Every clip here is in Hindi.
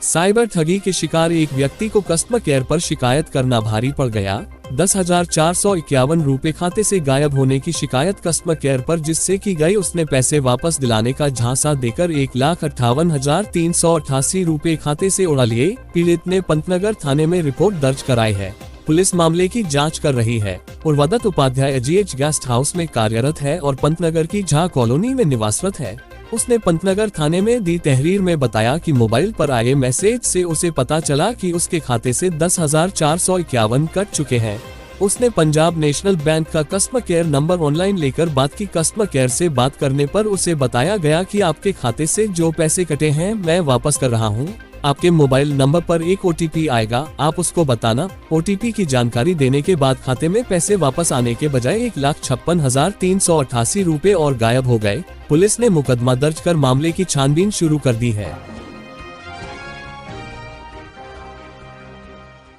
साइबर ठगी के शिकार एक व्यक्ति को कस्टमर केयर पर शिकायत करना भारी पड़ गया। 10,451 रुपए खाते से गायब होने की शिकायत कस्टमर केयर पर जिससे की गई, उसने पैसे वापस दिलाने का झांसा देकर 1,58,388 रुपए खाते से उड़ा लिए। पीड़ित ने पंतनगर थाने में रिपोर्ट दर्ज कराई है। पुलिस मामले की जांच कर रही है। उर्वदत्त उपाध्याय GH गेस्ट हाउस में कार्यरत है और पंतनगर की झा कॉलोनी में निवासरत है। उसने पंतनगर थाने में दी तहरीर में बताया कि मोबाइल पर आए मैसेज से उसे पता चला कि उसके खाते से 10,451 कट चुके हैं। उसने पंजाब नेशनल बैंक का कस्टमर केयर नंबर ऑनलाइन लेकर बात की। कस्टमर केयर से बात करने पर उसे बताया गया कि आपके खाते से जो पैसे कटे हैं मैं वापस कर रहा हूं। आपके मोबाइल नंबर पर एक OTP आएगा, आप उसको बताना। OTP की जानकारी देने के बाद खाते में पैसे वापस आने के बजाय 1,56,388 रुपए और गायब हो गए। पुलिस ने मुकदमा दर्ज कर मामले की छानबीन शुरू कर दी है।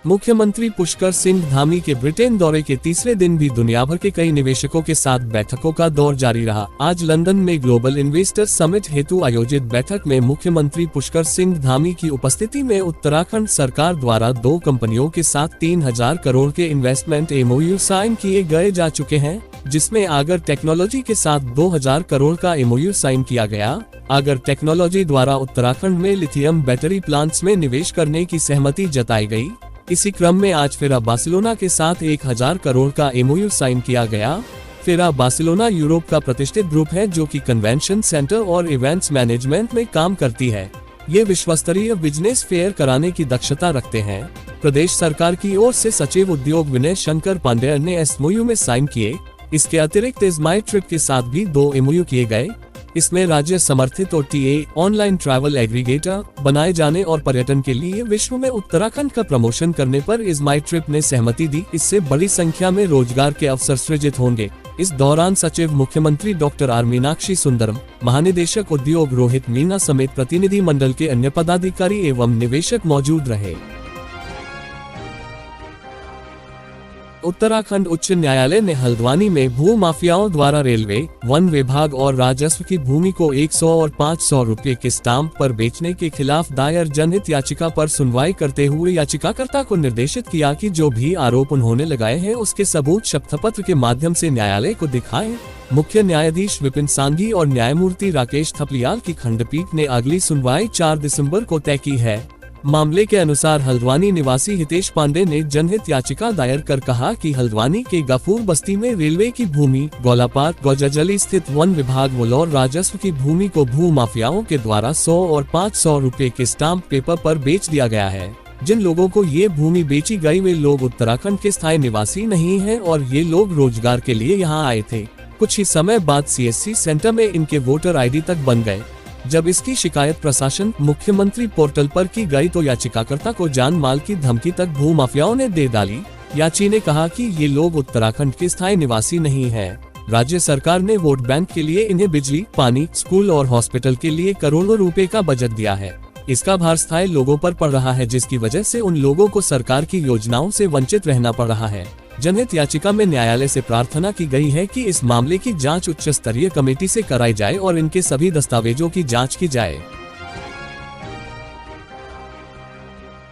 मुख्यमंत्री पुष्कर सिंह धामी के ब्रिटेन दौरे के तीसरे दिन भी दुनिया भर के कई निवेशकों के साथ बैठकों का दौर जारी रहा। आज लंदन में ग्लोबल इन्वेस्टर समिट हेतु आयोजित बैठक में मुख्यमंत्री पुष्कर सिंह धामी की उपस्थिति में उत्तराखंड सरकार द्वारा 2 कंपनियों के साथ 3,000 करोड़ के इन्वेस्टमेंट MOU साइन किए गए जा चुके हैं, जिसमें आगर टेक्नोलॉजी के साथ 2,000 करोड़ का MOU साइन किया गया। आगर टेक्नोलॉजी द्वारा उत्तराखंड में लिथियम बैटरी प्लांट्स में निवेश करने की सहमति जताई गई। इसी क्रम में आज फेरा बार्सिलोना के साथ 1,000 करोड़ का MOU साइन किया गया। फेरा बार्सिलोना यूरोप का प्रतिष्ठित ग्रुप है जो कि कन्वेंशन सेंटर और इवेंट्स मैनेजमेंट में काम करती है। ये विश्वस्तरीय बिजनेस फेयर कराने की दक्षता रखते हैं। प्रदेश सरकार की ओर से सचिव उद्योग विनय शंकर पांडेय ने MOU में साइन किए। इसके अतिरिक्त इस माई ट्रिप के साथ भी 2 MOU किए गए। इसमें राज्य समर्थित OTA ऑनलाइन ट्रैवल एग्रीगेटर बनाए जाने और पर्यटन के लिए विश्व में उत्तराखंड का प्रमोशन करने पर इस माई ट्रिप ने सहमति दी। इससे बड़ी संख्या में रोजगार के अवसर सृजित होंगे। इस दौरान सचिव मुख्यमंत्री डॉक्टर R मीनाक्षी सुंदरम, महानिदेशक उद्योग रोहित मीना समेत प्रतिनिधि मंडल के अन्य पदाधिकारी एवं निवेशक मौजूद रहे। उत्तराखंड उच्च न्यायालय ने हल्द्वानी में भू माफियाओं द्वारा रेलवे, वन विभाग और राजस्व की भूमि को 100 और 500 रुपये के स्टाम्प पर बेचने के खिलाफ दायर जनहित याचिका पर सुनवाई करते हुए याचिकाकर्ता को निर्देशित किया कि जो भी आरोप उन्होंने लगाए हैं उसके सबूत शपथपत्र के माध्यम से न्यायालय को दिखाएं। मुख्य न्यायाधीश विपिन सांघी और न्यायमूर्ति राकेश थपलियाल की खंडपीठ ने अगली सुनवाई 4 दिसंबर को तय की है। मामले के अनुसार हल्द्वानी निवासी हितेश पांडे ने जनहित याचिका दायर कर कहा कि हल्द्वानी के गफूर बस्ती में रेलवे की भूमि, गोलापार गोजाजली स्थित वन विभाग वलोर राजस्व की भूमि को भू माफियाओं के द्वारा 100 और 500 रुपए के स्टाम्प पेपर पर बेच दिया गया है। जिन लोगों को ये भूमि बेची गई वे लोग उत्तराखंड के स्थायी निवासी नहीं हैं और ये लोग रोजगार के लिए यहाँ आए थे। कुछ ही समय बाद CSC सेंटर में इनके वोटर ID तक बन गए। जब इसकी शिकायत प्रशासन मुख्यमंत्री पोर्टल पर की गई तो याचिकाकर्ता को जान माल की धमकी तक भू माफियाओं ने दे डाली। याची ने कहा कि ये लोग उत्तराखंड के स्थायी निवासी नहीं हैं। राज्य सरकार ने वोट बैंक के लिए इन्हें बिजली, पानी, स्कूल और हॉस्पिटल के लिए करोड़ों रुपए का बजट दिया है। इसका भार स्थायी लोगों पर पड़ रहा है, जिसकी वजह से उन लोगों को सरकार की योजनाओं से वंचित रहना पड़ रहा है। जनहित याचिका में न्यायालय से प्रार्थना की गई है कि इस मामले की जांच उच्च स्तरीय कमेटी से कराई जाए और इनके सभी दस्तावेजों की जांच की जाए।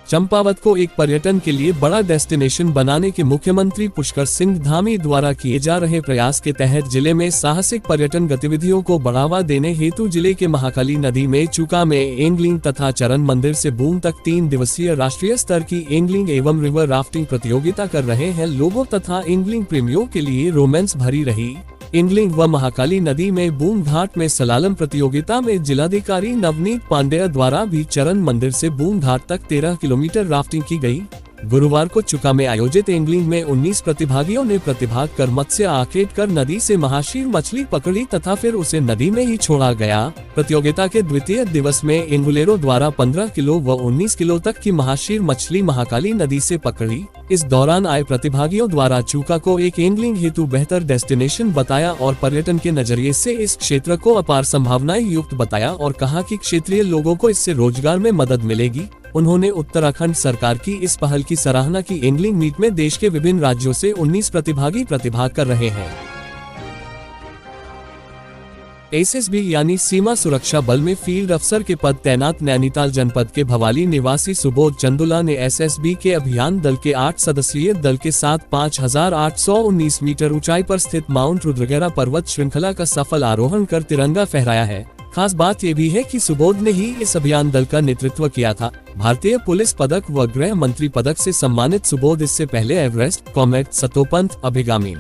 चंपावत को एक पर्यटन के लिए बड़ा डेस्टिनेशन बनाने के मुख्यमंत्री पुष्कर सिंह धामी द्वारा किए जा रहे प्रयास के तहत जिले में साहसिक पर्यटन गतिविधियों को बढ़ावा देने हेतु जिले के महाकाली नदी में चूका में एंगलिंग तथा चरण मंदिर से बूम तक 3 दिवसीय राष्ट्रीय स्तर की एंगलिंग एवं रिवर राफ्टिंग प्रतियोगिता कर रहे हैं। लोगों तथा एंगलिंग प्रेमियों के लिए रोमांस भरी रही एंगलिंग व महाकाली नदी में बूम घाट में सलालम प्रतियोगिता में जिलाधिकारी नवनीत पांडेय द्वारा भी चरण मंदिर से बूम घाट तक 13 किलोमीटर राफ्टिंग की गई। गुरुवार को चुका में आयोजित एंगलिंग में 19 प्रतिभागियों ने प्रतिभाग कर मत्स्य आखेट कर नदी से महाशीर मछली पकड़ी तथा फिर उसे नदी में ही छोड़ा गया। प्रतियोगिता के द्वितीय दिवस में एंगुलेरों द्वारा 15 किलो व 19 किलो तक की महाशीर मछली महाकाली नदी से पकड़ी। इस दौरान आए प्रतिभागियों द्वारा चूका को एक एंगलिंग हेतु बेहतर डेस्टिनेशन बताया और पर्यटन के नजरिए से इस क्षेत्र को अपार संभावनाएं युक्त बताया और कहा कि क्षेत्रीय लोगों को इससे रोजगार में मदद मिलेगी। उन्होंने उत्तराखंड सरकार की इस पहल की सराहना की। एंगलिंग मीट में देश के विभिन्न राज्यों से 19 प्रतिभागी प्रतिभाग कर रहे हैं। एसएसबी यानी सीमा सुरक्षा बल में फील्ड अफसर के पद तैनात नैनीताल जनपद के भवाली निवासी सुबोध चंदुला ने एसएसबी के अभियान दल के 8 सदस्यीय दल के साथ 5819 मीटर ऊंचाई पर स्थित माउंट रुद्रगेरा पर्वत श्रृंखला का सफल आरोहण कर तिरंगा फहराया है। खास बात ये भी है कि सुबोध ने ही इस अभियान दल का नेतृत्व किया था। भारतीय पुलिस पदक व गृह मंत्री पदक से सम्मानित सुबोध इससे पहले एवरेस्ट, कॉमेट, सतोपंथ, अभिगामी,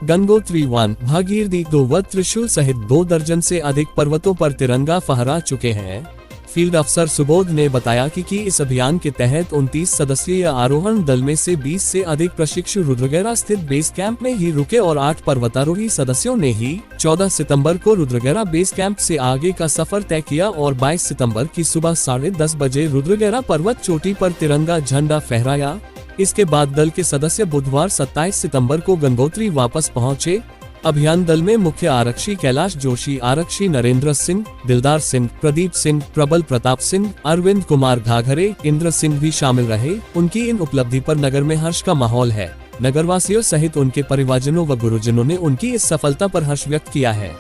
गंगोत्री 1, भागीरथी 2 व त्रिशूल सहित 2 दर्जन से अधिक पर्वतों पर तिरंगा फहरा चुके हैं। फील्ड अफसर सुबोध ने बताया कि इस अभियान के तहत 29 सदस्यीय आरोहण दल में से 20 से अधिक प्रशिक्षु रुद्रगेरा स्थित बेस कैंप में ही रुके और 8 पर्वतारोही सदस्यों ने ही 14 सितंबर को रुद्रगेरा बेस कैंप से आगे का सफर तय किया और 22 सितंबर की सुबह 10:30 बजे रुद्रगेरा पर्वत चोटी पर तिरंगा झंडा फहराया। इसके बाद दल के सदस्य बुधवार 27 सितंबर को गंगोत्री वापस पहुंचे। अभियान दल में मुख्य आरक्षी कैलाश जोशी, आरक्षी नरेंद्र सिंह, दिलदार सिंह, प्रदीप सिंह, प्रबल प्रताप सिंह, अरविंद कुमार घाघरे, इंद्र सिंह भी शामिल रहे। उनकी इन उपलब्धि पर नगर में हर्ष का माहौल है। नगरवासियों सहित उनके परिवारजनों व गुरुजनों ने उनकी इस सफलता पर हर्ष व्यक्त किया है।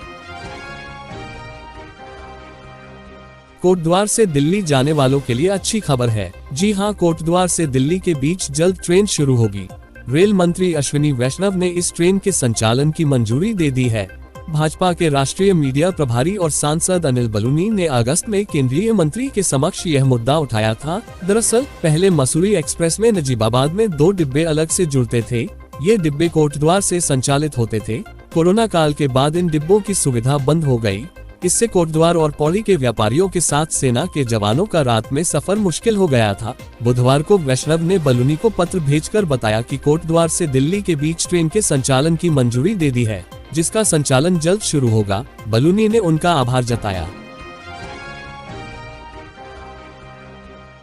कोटद्वार से दिल्ली जाने वालों के लिए अच्छी खबर है। जी हां, कोटद्वार से दिल्ली के बीच जल्द ट्रेन शुरू होगी। रेल मंत्री अश्विनी वैष्णव ने इस ट्रेन के संचालन की मंजूरी दे दी है। भाजपा के राष्ट्रीय मीडिया प्रभारी और सांसद अनिल बलूनी ने अगस्त में केंद्रीय मंत्री के समक्ष यह मुद्दा उठाया था। दरअसल पहले मसूरी एक्सप्रेस में नजीबाबाद में 2 डिब्बे अलग से जुड़ते थे। ये डिब्बे कोटद्वार से संचालित होते थे। कोरोना काल के बाद इन डिब्बों की सुविधा बंद हो गई। इससे कोटद्वार और पौड़ी के व्यापारियों के साथ सेना के जवानों का रात में सफर मुश्किल हो गया था। बुधवार को वैष्णव ने बलूनी को पत्र भेजकर बताया कि कोटद्वार से दिल्ली के बीच ट्रेन के संचालन की मंजूरी दे दी है, जिसका संचालन जल्द शुरू होगा। बलूनी ने उनका आभार जताया।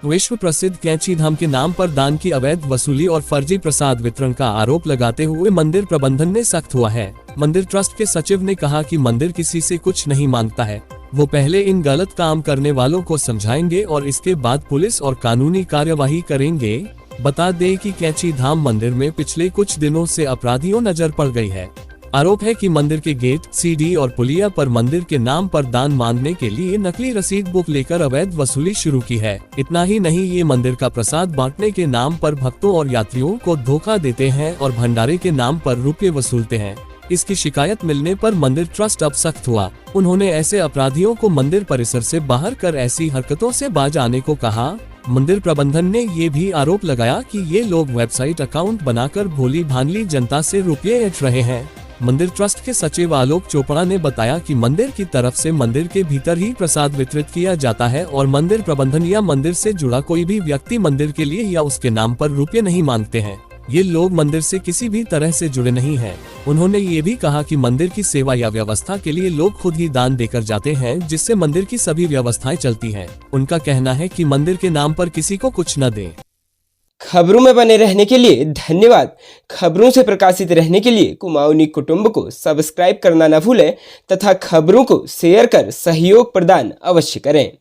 विश्व प्रसिद्ध कैंची धाम के नाम पर दान की अवैध वसूली और फर्जी प्रसाद वितरण का आरोप लगाते हुए मंदिर प्रबंधन ने सख्त हुआ है। मंदिर ट्रस्ट के सचिव ने कहा कि मंदिर किसी से कुछ नहीं मांगता है। वो पहले इन गलत काम करने वालों को समझाएंगे और इसके बाद पुलिस और कानूनी कार्यवाही करेंगे। बता दें कि कैंची धाम मंदिर में पिछले कुछ दिनों से अपराधियों नजर पड़ गई है। आरोप है कि मंदिर के गेट, सीढ़ी और पुलिया पर मंदिर के नाम पर दान मांगने के लिए नकली रसीद बुक लेकर अवैध वसूली शुरू की है। इतना ही नहीं, ये मंदिर का प्रसाद बांटने के नाम पर भक्तों और यात्रियों को धोखा देते हैं और भंडारे के नाम पर रुपये वसूलते हैं। इसकी शिकायत मिलने पर मंदिर ट्रस्ट अब सख्त हुआ। उन्होंने ऐसे अपराधियों को मंदिर परिसर से बाहर कर ऐसी हरकतों से बाज आने को कहा। मंदिर प्रबंधन ने ये भी आरोप लगाया कि ये लोग वेबसाइट अकाउंट बनाकर भोली भानली जनता से रुपये ऐंठ रहे हैं। मंदिर ट्रस्ट के सचिव आलोक चोपड़ा ने बताया कि मंदिर की तरफ से मंदिर के भीतर ही प्रसाद वितरित किया जाता है और मंदिर प्रबंधन या मंदिर से जुड़ा कोई भी व्यक्ति मंदिर के लिए या उसके नाम पर रुपये नहीं मांगते हैं। ये लोग मंदिर से किसी भी तरह से जुड़े नहीं हैं। उन्होंने ये भी कहा कि मंदिर की सेवा या व्यवस्था के लिए लोग खुद ही दान देकर जाते हैं, जिससे मंदिर की सभी व्यवस्थाएं चलती हैं। उनका कहना है कि मंदिर के नाम पर किसी को कुछ न दें। खबरों में बने रहने के लिए धन्यवाद। खबरों से प्रकाशित रहने के लिए कुमाऊनी कुटुंब को सब्सक्राइब करना न भूलें तथा खबरों को शेयर कर सहयोग प्रदान अवश्य करें।